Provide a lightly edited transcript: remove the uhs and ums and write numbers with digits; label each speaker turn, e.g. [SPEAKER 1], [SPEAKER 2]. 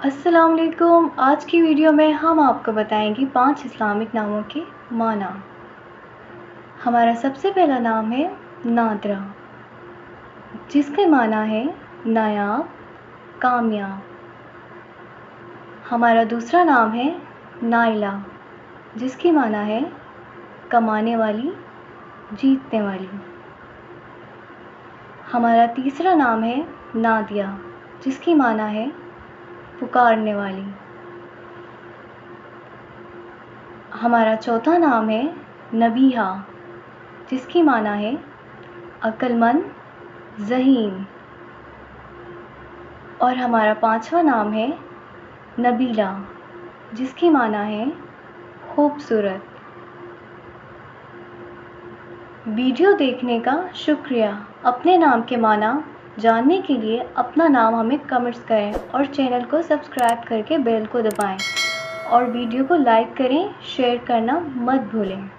[SPEAKER 1] अस्सलाम वालेकुम। आज की वीडियो में हम आपको बताएंगे 5 इस्लामिक नामों के माना। हमारा सबसे पहला नाम है नादरा, जिसके माना है नायाब, कामयाब। हमारा दूसरा नाम है नाइला, जिसकी माना है कमाने वाली, जीतने वाली। हमारा तीसरा नाम है नादिया, जिसकी माना है पुकारने वाली। हमारा चौथा नाम है नबीहा, जिसकी माना है अक्लमंद, ज़हीन। और हमारा पांचवा नाम है नबीला, जिसकी माना है खूबसूरत। वीडियो देखने का शुक्रिया। अपने नाम के माना जानने के लिए अपना नाम हमें कमेंट्स करें और चैनल को सब्सक्राइब करके बेल को दबाएं और वीडियो को लाइक करें, शेयर करना मत भूलें।